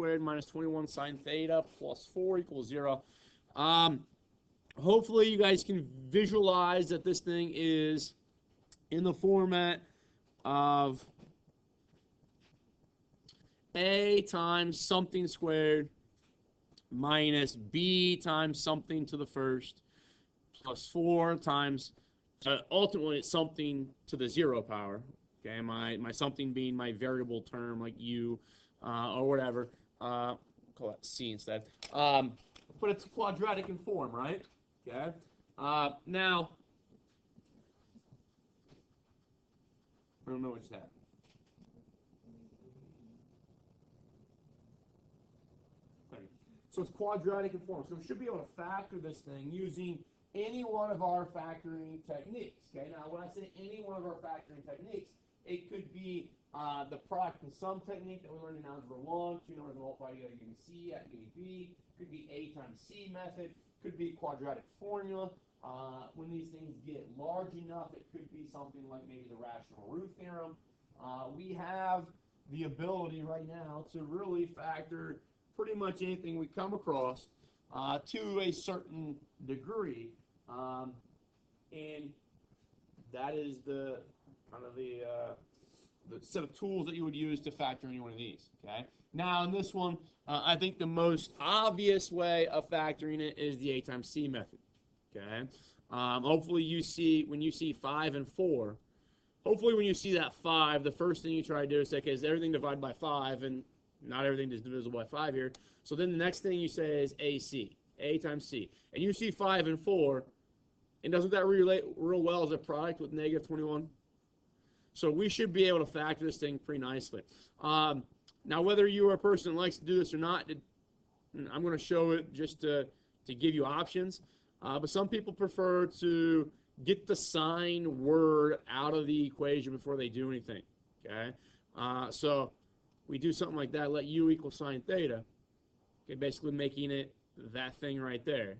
squared minus 21 sine theta plus 4 equals 0. Hopefully you guys can visualize that this thing is in the format of a times something squared minus b times something to the first plus 4 times, ultimately it's something to the 0 power. Okay, my something being my variable term like u or whatever. Call that c instead. But it's quadratic in form, right? Okay. Now, I don't know what's happening. Okay. So it's quadratic in form. So we should be able to factor this thing using any one of our factoring techniques. Okay. Now, when I say any one of our factoring techniques, it could be the product and sum technique that we learned in Algebra 1. Two numbers multiplied together give me C, that give me B. Could be A times C method. Could be quadratic formula. When these things get large enough, it could be something like maybe the rational root theorem. We have the ability right now to really factor pretty much anything we come across to a certain degree. And that is the kind of the set of tools that you would use to factor any one of these. Okay. Now in this one, I think the most obvious way of factoring it is the A times C method. Okay. Hopefully you see when you see 5 and 4. Hopefully when you see that 5, the first thing you try to do is say, okay, is everything divided by 5? And not everything is divisible by 5 here. So then the next thing you say is AC, A times C. And you see 5 and 4, and doesn't that relate real well as a product with negative 21? So we should be able to factor this thing pretty nicely. Now, whether you are a person that likes to do this or not, I'm going to show it just to give you options. But some people prefer to get the sign word out of the equation before they do anything. Okay, so we do something like that. Let u equal sine theta. Okay, basically making it that thing right there.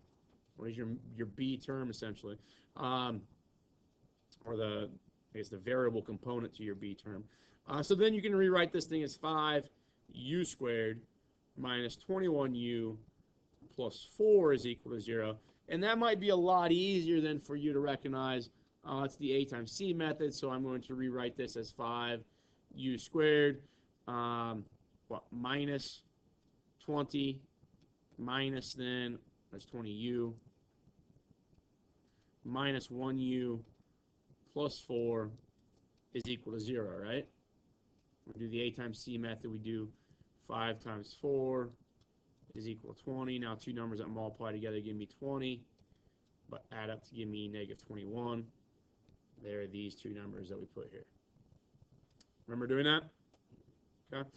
What is your b term essentially, or the I guess the variable component to your b term. So then you can rewrite this thing as 5u squared minus 21u plus 4 is equal to 0. And that might be a lot easier than for you to recognize it's the A times C method. So I'm going to rewrite this as 5u squared minus 20 minus then that's 20u minus 1u plus 4 is equal to 0, right? We do the A times C method. We do 5 times 4 is equal to 20. Now two numbers that multiply together give me 20, but add up to give me negative 21. There are these two numbers that we put here. Remember doing that? Okay.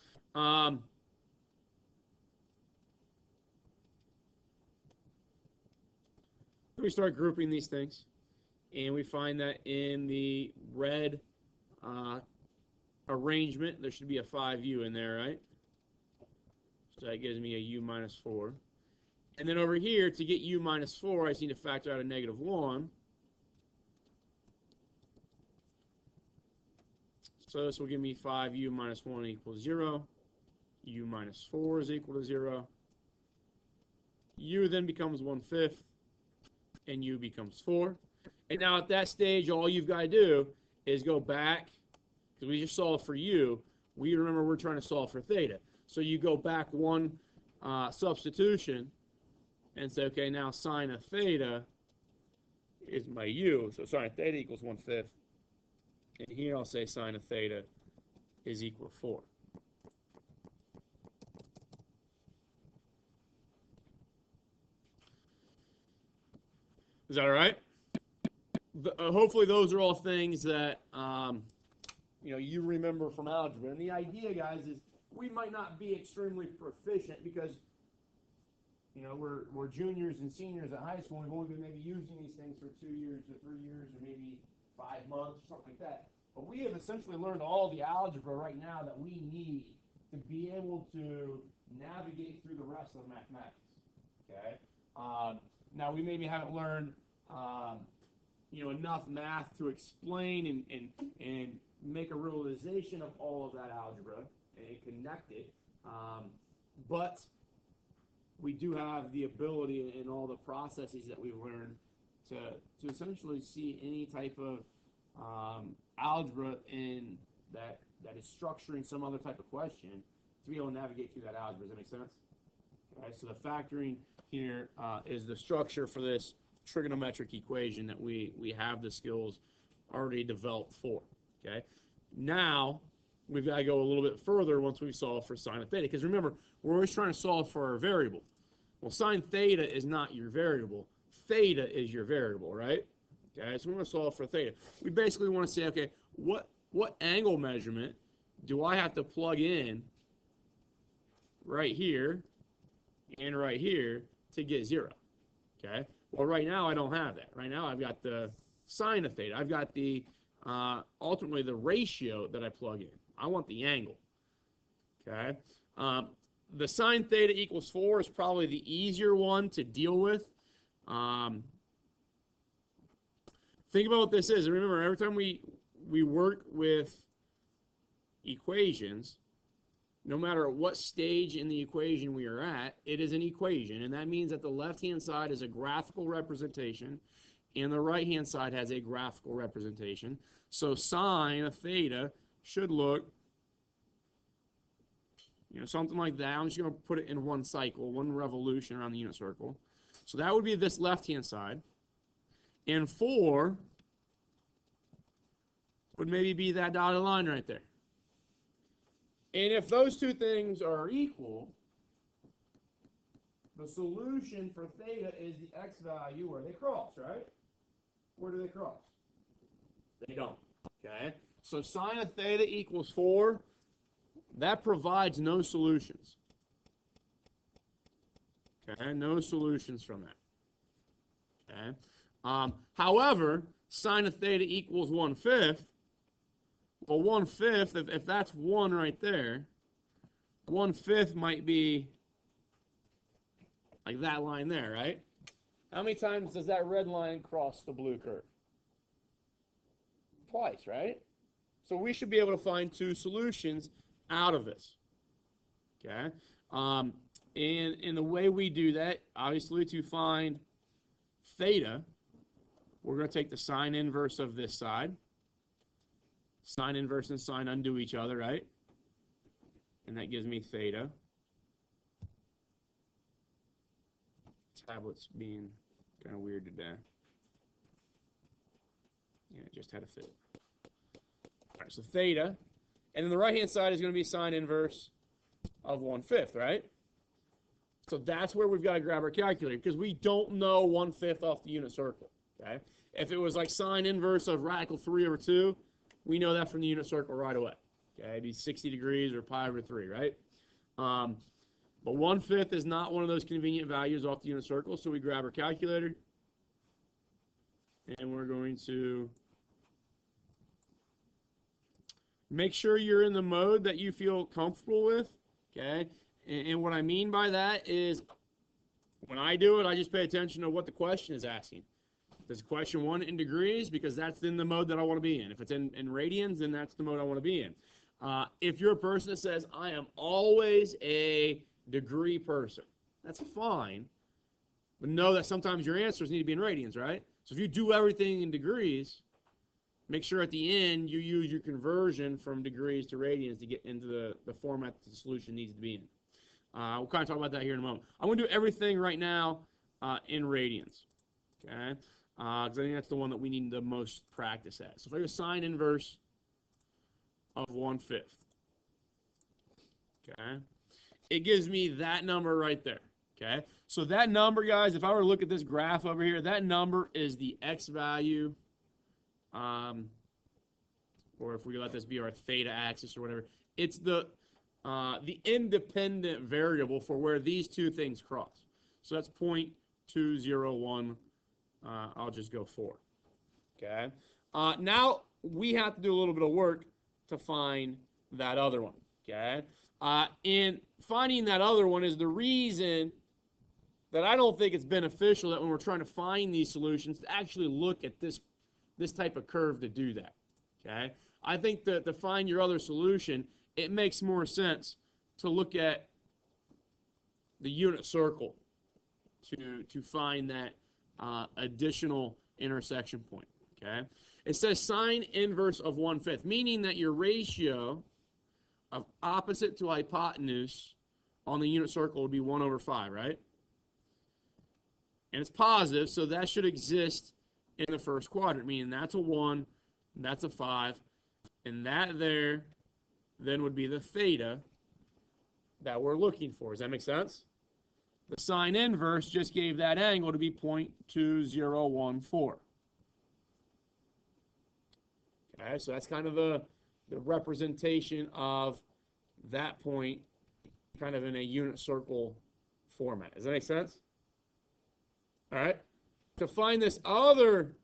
We start grouping these things, and we find that in the red arrangement, there should be a 5u in there, right? So that gives me a u minus 4. And then over here, to get u minus 4, I just need to factor out a negative 1. So this will give me 5u minus 1 equals 0. U minus 4 is equal to 0. U then becomes 1/5, and u becomes 4. And now at that stage, all you've got to do is go back, because we just solved for u. We remember we're trying to solve for theta. So you go back one substitution and say, okay, now sine of theta is my u. So sine of theta equals 1/5. And here I'll say sine of theta is equal to 4. Is that all right? Hopefully those are all things that you remember from algebra. And the idea, guys, is we might not be extremely proficient because we're juniors and seniors at high school. We've only been maybe using these things for 2 years or 3 years or maybe 5 months or something like that. But we have essentially learned all the algebra right now that we need to be able to navigate through the rest of the mathematics. Okay. Now we maybe haven't learned enough math to explain and make a realization of all of that algebra and connect it. but we do have the ability in all the processes that we've learned to essentially see any type of algebra in that is structuring some other type of question to be able to navigate through that algebra. Does that make sense? Okay, so the factoring here is the structure for this trigonometric equation that we have the skills already developed for. Okay, now we've got to go a little bit further once we've solved for sine of theta, because remember, we're always trying to solve for our variable. Well, sine theta is not your variable. Theta is your variable, right? Okay, so we want to solve for theta. We basically want to say, okay, what angle measurement do I have to plug in right here and right here to get 0? Okay, well, right now I don't have that. Right now I've got the sine of theta. I've got the ultimately the ratio that I plug in. I want the angle. Okay, the sine theta equals 4 is probably the easier one to deal with. Think about what this is. Remember, every time we work with equations, no matter what stage in the equation we are at, it is an equation, and that means that the left-hand side is a graphical representation, and the right-hand side has a graphical representation. So sine of theta should look, something like that. I'm just going to put it in one cycle, one revolution around the unit circle. So that would be this left-hand side, and 4 would maybe be that dotted line right there. And if those two things are equal, the solution for theta is the x value where they cross, right? Where do they cross? They don't. Okay? So sine of theta equals 4. That provides no solutions. Okay? No solutions from that. Okay? However, sine of theta equals 1/5. Well, 1/5, if that's 1 right there, 1/5 might be like that line there, right? How many times does that red line cross the blue curve? Twice, right? So we should be able to find 2 solutions out of this. Okay? And the way we do that, obviously, to find theta, we're going to take the sine inverse of this side. Sine inverse and sine undo each other, right? And that gives me theta. Tablet's being kind of weird today. Yeah, it just had a fit. All right, so theta. And then the right-hand side is going to be sine inverse of 1/5, right? So that's where we've got to grab our calculator, because we don't know 1/5 off the unit circle, okay? If it was like sine inverse of radical 3/2, we know that from the unit circle right away. Okay, it'd be 60 degrees or pi/3, right? But 1/5 is not one of those convenient values off the unit circle, so we grab our calculator, and we're going to make sure you're in the mode that you feel comfortable with, okay? And what I mean by that is, when I do it, I just pay attention to what the question is asking. Does question 1 in degrees? Because that's in the mode that I want to be in. If it's in radians, then that's the mode I want to be in. If you're a person that says, I am always a degree person, that's fine. But know that sometimes your answers need to be in radians, right? So if you do everything in degrees, make sure at the end you use your conversion from degrees to radians to get into the format that the solution needs to be in. We'll kind of talk about that here in a moment. I'm going to do everything right now in radians, okay? Because I think that's the one that we need the most practice at. So if I go sine inverse of 1/5, okay, it gives me that number right there, okay? So that number, guys, if I were to look at this graph over here, that number is the x value, or if we let this be our theta axis or whatever, it's the independent variable for where these two things cross. So that's 0.201. I'll just go 4. Okay. Now we have to do a little bit of work to find that other one. Okay. And finding that other one is the reason that I don't think it's beneficial that when we're trying to find these solutions to actually look at this type of curve to do that. Okay. I think that to find your other solution, it makes more sense to look at the unit circle to find that additional intersection point. Okay, it says sine inverse of 1/5, meaning that your ratio of opposite to hypotenuse on the unit circle would be 1/5, right? And it's positive, so that should exist in the first quadrant, meaning that's a 1, that's a 5, and that there then would be the theta that we're looking for. Does that make sense? The sine inverse just gave that angle to be 0.2014. Okay, so that's kind of the representation of that point kind of in a unit circle format. Does that make sense? All right. To find this other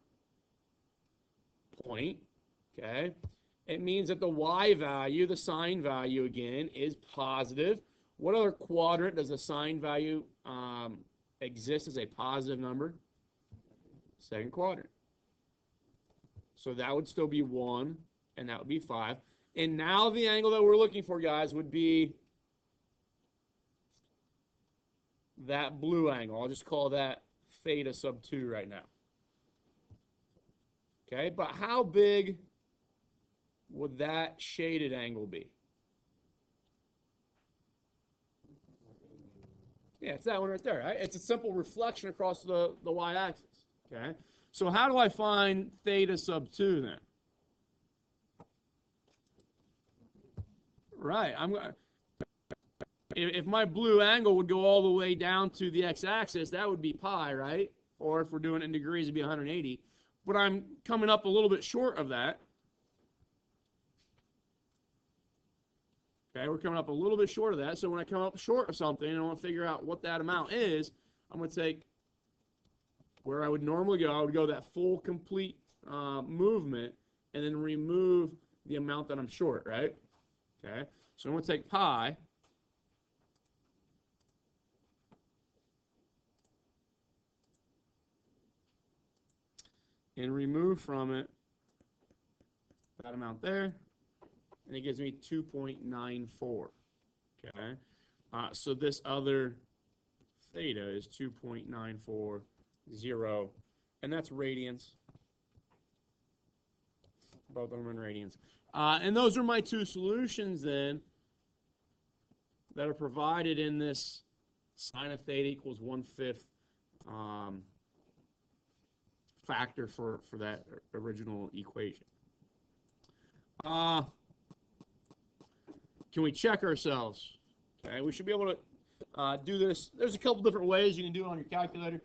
point, okay, it means that the y value, the sine value again, is positive. What other quadrant does the sine value exist as a positive number? Second quadrant. So that would still be 1, and that would be 5. And now the angle that we're looking for, guys, would be that blue angle. I'll just call that theta sub 2 right now. Okay, but how big would that shaded angle be? Yeah, it's that one right there, right? It's a simple reflection across the y-axis, okay? So how do I find theta sub 2 then? Right, if my blue angle would go all the way down to the x-axis, that would be pi, right? Or if we're doing it in degrees, it'd be 180. But I'm coming up a little bit short of that. Okay, we're coming up a little bit short of that. So when I come up short of something and I want to figure out what that amount is, I'm going to take where I would normally go. I would go that full, complete movement and then remove the amount that I'm short, right? Okay, so I'm going to take pi. And remove from it that amount there, and it gives me 2.94. Okay, so this other theta is 2.940, and that's radians. Both of them in radians. And those are my two solutions then that are provided in this sine of theta equals 1/5 factor for that original equation. Can we check ourselves? Okay, we should be able to do this. There's a couple different ways you can do it on your calculator.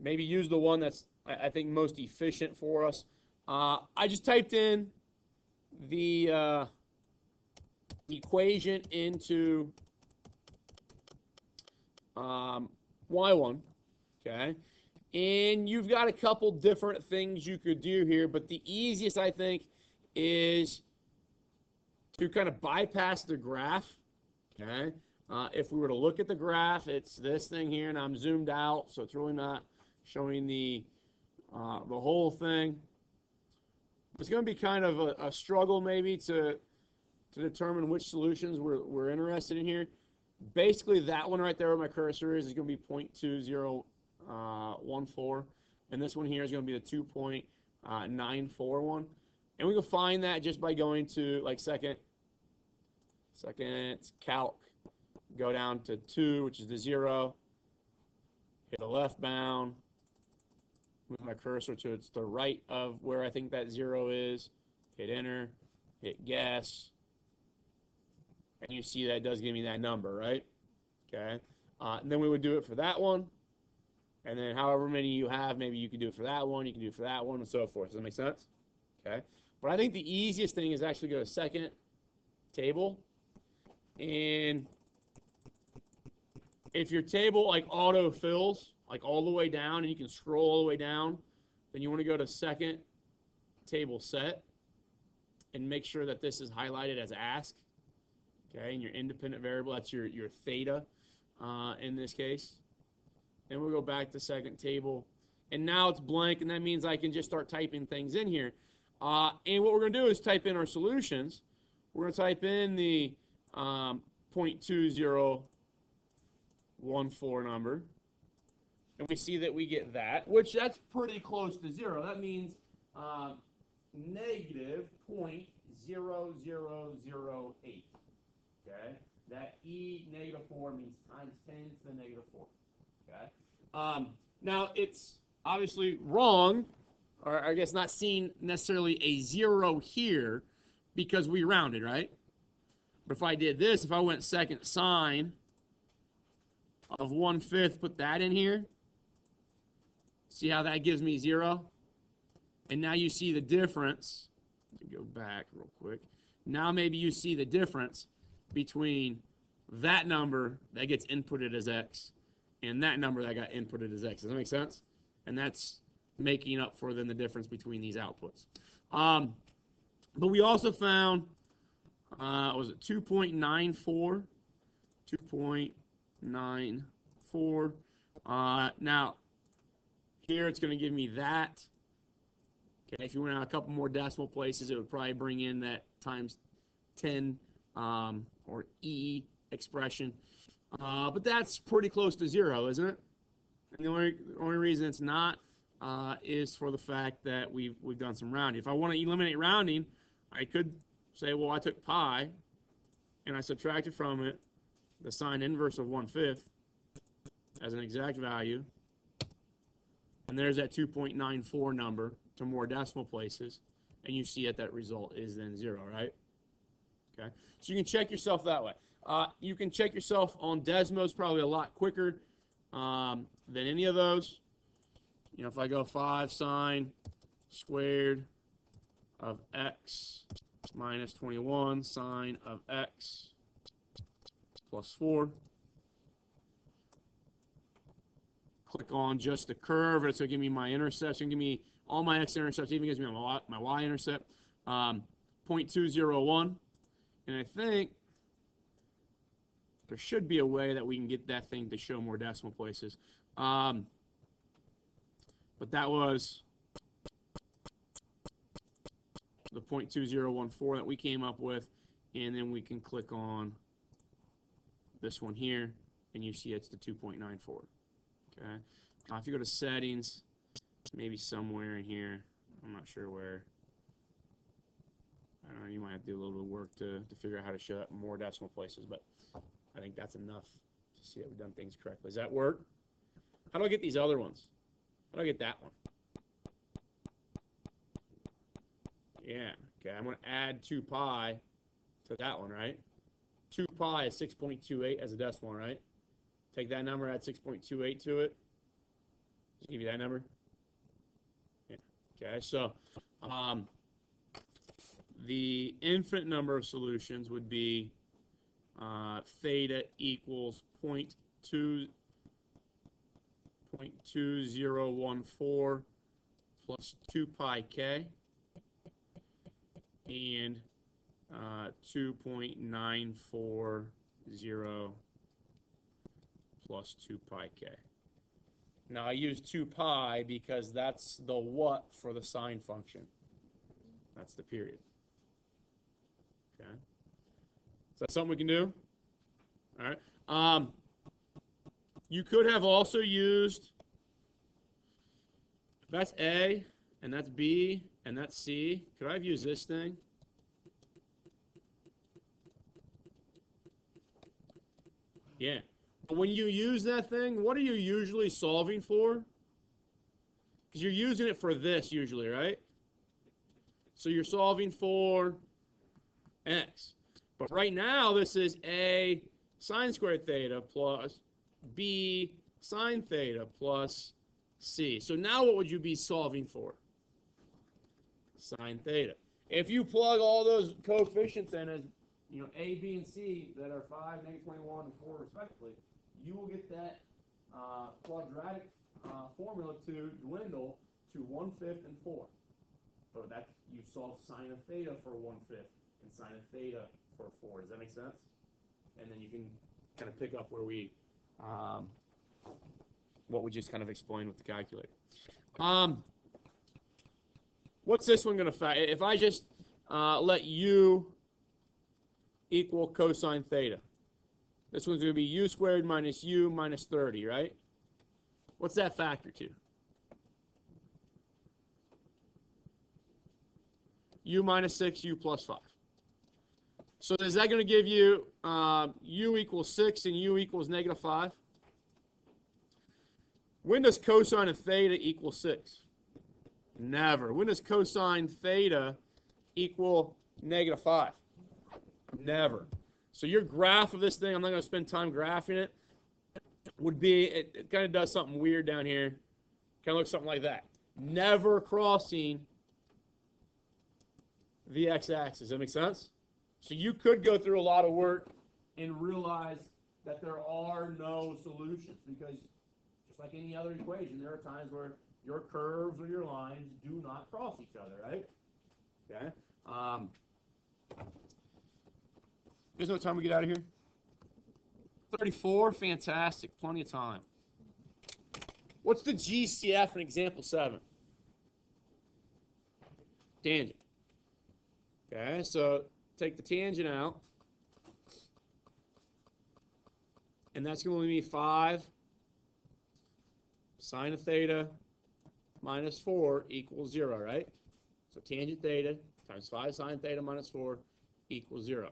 Maybe use the one that's, I think, most efficient for us. I just typed in the equation into y1, okay? And you've got a couple different things you could do here, but the easiest, I think, is to kind of bypass the graph, okay? If we were to look at the graph, it's this thing here, and I'm zoomed out, so it's really not showing the whole thing. It's going to be kind of a struggle maybe to determine which solutions we're interested in here. Basically, that one right there where my cursor is going to be 0.2014, and this one here is going to be the 2.941. And we can find that just by going to like second calc, go down to 2, which is the 0, hit a left bound, move my cursor to the right of where I think that 0 is, hit enter, hit guess, and you see that does give me that number, right? Okay, and then we would do it for that one, and then however many you have, maybe you can do it for that one, you can do it for that one, and so forth. Does that make sense? Okay, but I think the easiest thing is actually go to second table, and if your table like auto fills like all the way down and you can scroll all the way down, then you want to go to second table set and make sure that this is highlighted as ask. Okay, and your independent variable, that's your theta in this case. And we'll go back to second table, and now it's blank, and that means I can just start typing things in here. And what we're going to do is type in our solutions. We're going to type in the 0.2014 number. And we see that we get that, which that's pretty close to 0. That means negative 0.0008. Okay? That e negative 4 means times 10 to the negative 4. Okay? Now, it's obviously wrong, or I guess not seeing necessarily a 0 here because we rounded, right? But if I did this, if I went second sine of 1/5, put that in here, see how that gives me 0? And now you see the difference. Let me go back real quick. Now maybe you see the difference between that number that gets inputted as x and that number that got inputted as x. Does that make sense? And that's making up for then the difference between these outputs. But we also found, was it 2.94? 2.94. Now, here it's going to give me that. Okay, if you went out a couple more decimal places, it would probably bring in that times 10 or e expression. But that's pretty close to 0, isn't it? And the only reason it's not is for the fact that we've done some rounding. If I want to eliminate rounding, I could say, well, I took pi and I subtracted from it the sine inverse of 1/5 as an exact value. And there's that 2.94 number to more decimal places. And you see that result is then 0, right? Okay. So you can check yourself that way. You can check yourself on Desmos probably a lot quicker than any of those. You know, if I go 5 sine squared of x minus 21 sine of x plus 4. Click on just the curve, and it's going to give me my interception, give me all my x-intercepts, even gives me my y-intercept, 0.201. And I think there should be a way that we can get that thing to show more decimal places. But that was the 0.2014 that we came up with, and then we can click on this one here, and you see it's the 2.94. Okay. If you go to settings, maybe somewhere in here, I'm not sure where. I don't know, you might have to do a little bit of work to figure out how to show that in more decimal places, but I think that's enough to see that we've done things correctly. Does that work? How do I get these other ones? How do I get that one? Yeah, okay, I'm going to add 2 pi to that one, right? 2 pi is 6.28 as a decimal, right? Take that number, add 6.28 to it. Just give you that number. Yeah. Okay, so the infinite number of solutions would be theta equals 0.2014 plus 2 pi k and 2.940 plus 2 pi k. Now I use 2 pi because that's the what for the sine function. That's the period. Okay. Is that something we can do? All right. You could have also used, that's A, and that's B, and that's C. Could I have used this thing? Yeah. But when you use that thing, what are you usually solving for? Because you're using it for this usually, right? So you're solving for x. But right now, this is A sine squared theta plus B sine theta plus C. So now what would you be solving for? Sine theta. If you plug all those coefficients in as, you know, A, B, and C that are 5, negative 21, and 4 respectively, you will get that quadratic formula to dwindle to 1/5 and 4. So that's, you solve sine of theta for 1/5 and sine of theta for 4. Does that make sense? And then you can kind of pick up where we, what we just kind of explained with the calculator. What's this one going to affect? If I just let u equal cosine theta, This one's going to be u squared minus u minus 30, right? What's that factor to? U minus 6, u plus 5. So is that going to give you u equals 6 and u equals negative 5? When does cosine of theta equal 6? Never. When does cosine theta equal negative 5? Never. So your graph of this thing, I'm not going to spend time graphing it, would be, it kind of does something weird down here. Kind of looks something like that. Never crossing the x-axis. Does that make sense? So you could go through a lot of work and realize that there are no solutions, because just like any other equation, there are times where your curves or your lines do not cross each other, right? Okay. There's no time we get out of here. 34, fantastic, plenty of time. What's the GCF in example 7? Tangent. Okay, so take the tangent out, and that's going to be 5 sine of theta minus 4 equals 0, right? So tangent theta times 5 sine theta minus 4 equals 0.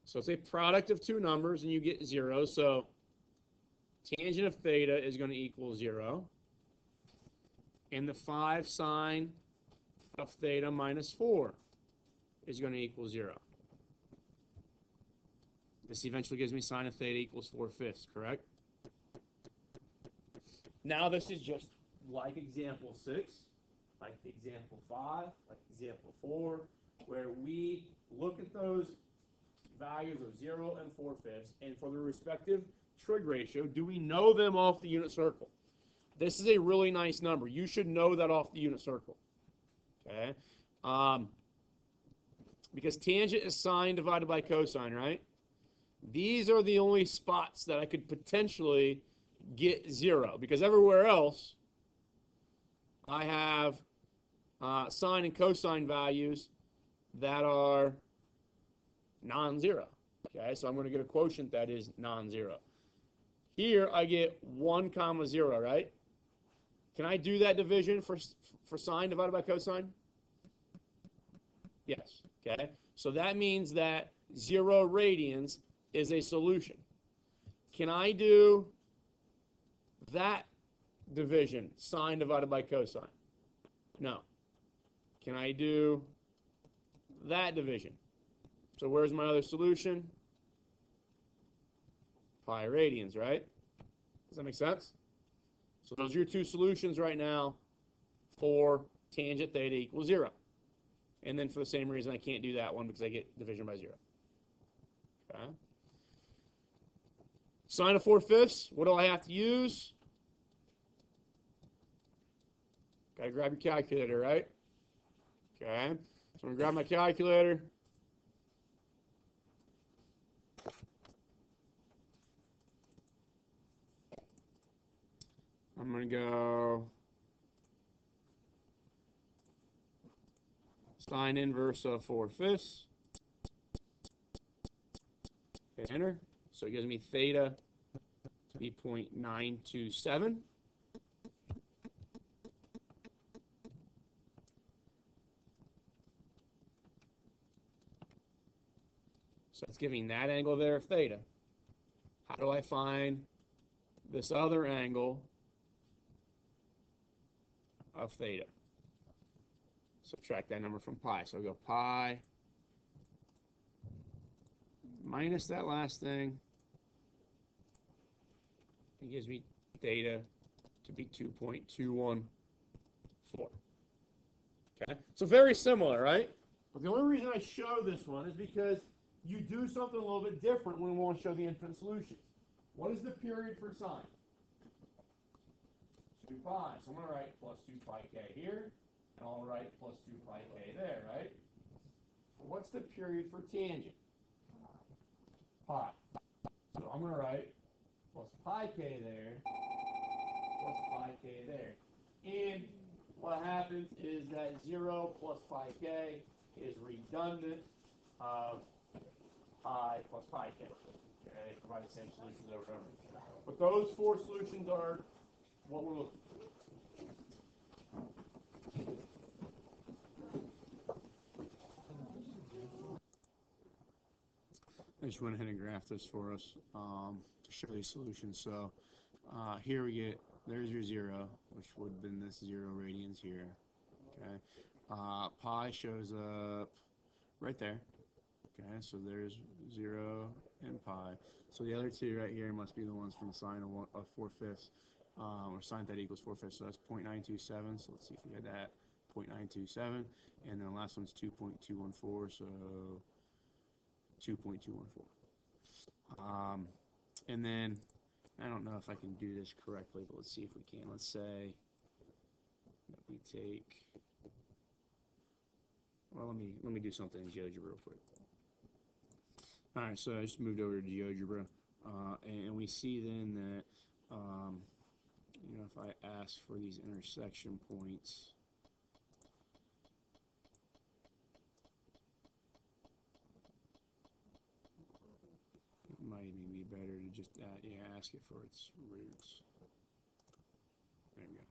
So it's a product of two numbers, and you get 0. So tangent of theta is going to equal 0. And the 5 sine of theta minus 4 is going to equal 0. This eventually gives me sine of theta equals 4/5, correct? Now this is just like example 6, like example 5, like example 4, where we look at those values of 0 and 4/5, and for the respective trig ratio, do we know them off the unit circle? This is a really nice number. You should know that off the unit circle. Okay? Because tangent is sine divided by cosine, right? These are the only spots that I could potentially get 0, because everywhere else I have sine and cosine values that are non-zero. Okay, so I'm going to get a quotient that is non-zero. Here I get 1 comma 0, right? Can I do that division for sine divided by cosine? Yes. Okay, so that means that 0 radians is a solution. Can I do that division, sine divided by cosine? No. Can I do that division? So where's my other solution? Pi radians, right? Does that make sense? So those are your two solutions right now for tangent theta equals 0. And then for the same reason, I can't do that one because I get division by 0. Okay. Sine of 4/5, what do I have to use? Got to grab your calculator, right? Okay. So I'm going to grab my calculator. I'm going to go sine inverse of 4/5. Hit enter. So it gives me theta to be 0.927. So it's giving that angle there of theta. How do I find this other angle of theta? Subtract that number from pi. So I'll go pi minus that last thing. It gives me theta to be 2.214. Okay, so very similar, right? But the only reason I show this one is because you do something a little bit different when we want to show the infinite solutions. What is the period for sine? 2 pi. So I'm going to write plus 2 pi k here, and I'll write plus 2 pi k there, right? What's the period for tangent? Pi. So I'm going to write plus pi k there, plus pi k there. And what happens is that 0 plus pi k is redundant of pi plus pi k. verify the same solutions over and over. But those four solutions are what we're looking for. I just went ahead and graphed this for us to show these solutions. So here we get, there's your 0, which would have been this 0 radians here. Okay, pi shows up right there. Okay, so there's 0 and pi. So the other two right here must be the ones from sine of 4/5, or sine theta equals 4/5. So that's 0.927. So let's see if we had that 0.927, and then the last one's 2.214. So 2.214. And then I don't know if I can do this correctly, but let's see if we can. Let's say that we take. Well, let me do something in GeoGebra real quick. All right, so I just moved over to GeoGebra, and we see then that you know, if I ask for these intersection points, it might even be better to just ask it for its roots. There we go.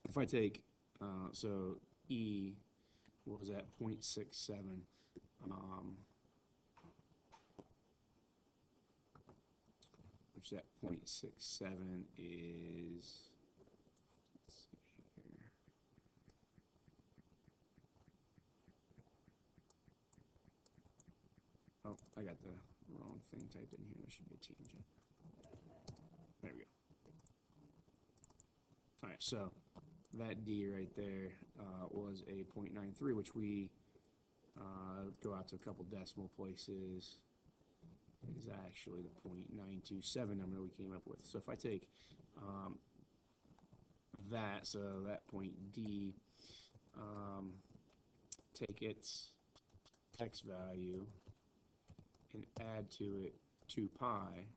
If I take, so E was at 0.67, which that 0.67 is, let's see here. Oh, I got the wrong thing typed in here. There should be a tangent. There we go. All right, so that D right there was a 0.93, which we go out to a couple decimal places. Is actually the 0.927 number we came up with. So if I take that, so that point D, take its x value and add to it 2 pi,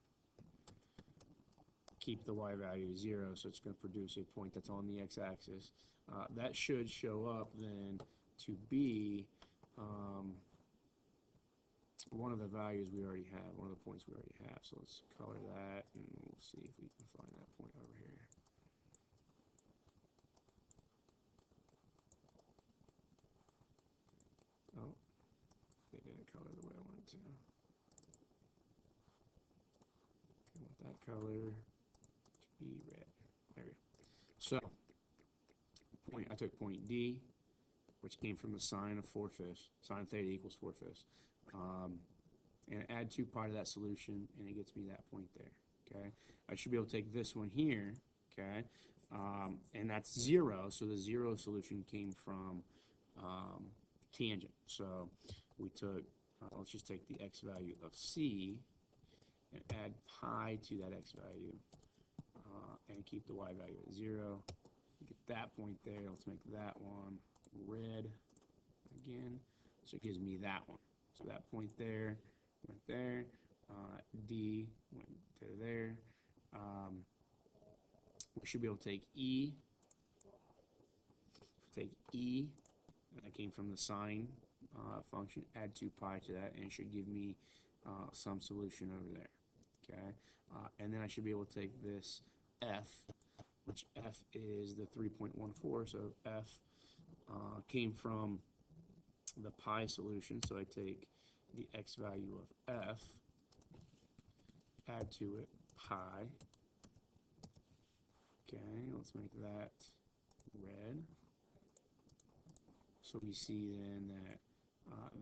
keep the y value 0, so it's going to produce a point that's on the x-axis. That should show up then to be one of the values we already have, one of the points we already have. So let's color that, and we'll see if we can find that point over here. Oh, they didn't color the way I wanted to. I want that color to be red. There we go. So, I took point D, which came from the sine of 4/5, sine theta equals 4/5, and add 2 pi to that solution, and it gets me that point there. Okay, I should be able to take this one here. Okay, and that's 0. So the 0 solution came from tangent. So we took, let's just take the x value of C and add pi to that x value, and keep the y value at 0. Get that point there. Let's make that one red again. So it gives me that one. So that point there went there. D went to there. We should be able to take E. Take E, that came from the sine function, add 2 pi to that, and it should give me some solution over there. Okay, and then I should be able to take this F, which F is the 3.14, so F came from the pi solution, so I take the x value of F, add to it pi. Okay, let's make that red. So we see then that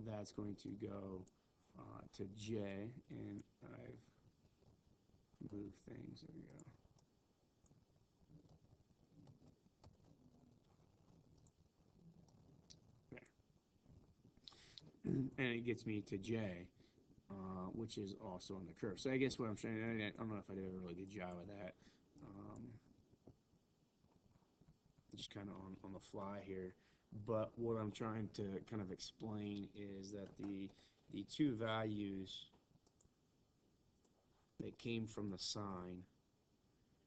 that's going to go to J, and I've moved things. There we go. And it gets me to J, which is also on the curve. So I guess what I'm saying, I don't know if I did a really good job of that. Just kind of on the fly here. But what I'm trying to kind of explain is that the two values that came from the sine,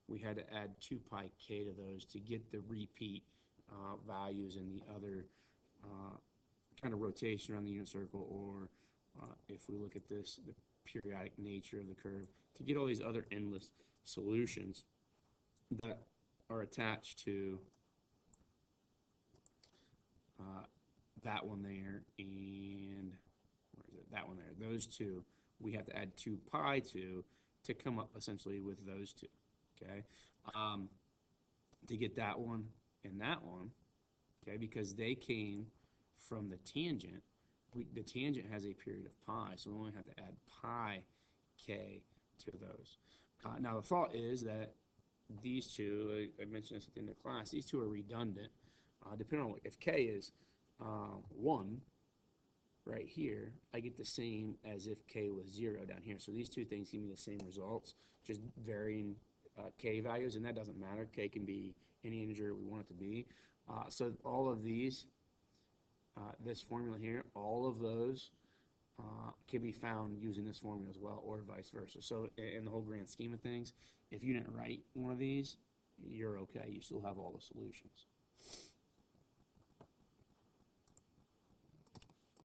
we had to add 2 pi k to those to get the repeat values in the other kind of rotation around the unit circle, or if we look at this, the periodic nature of the curve, to get all these other endless solutions that are attached to uh, that one there and where is it? That one there. Those two, we have to add 2 pi to come up essentially with those two. Okay, um, to get that one and that one. Okay, because they came from the tangent. The tangent has a period of pi, so we only have to add pi k to those. Now the thought is that these two, I mentioned this at the end of class, these two are redundant. Depending on if k is 1 right here, I get the same as if k was 0 down here. So these two things give me the same results, just varying k values, and that doesn't matter. K can be any integer we want it to be. So all of these, this formula here, all of those can be found using this formula as well, or vice versa. So in the whole grand scheme of things, if you didn't write one of these, you're okay. You still have all the solutions.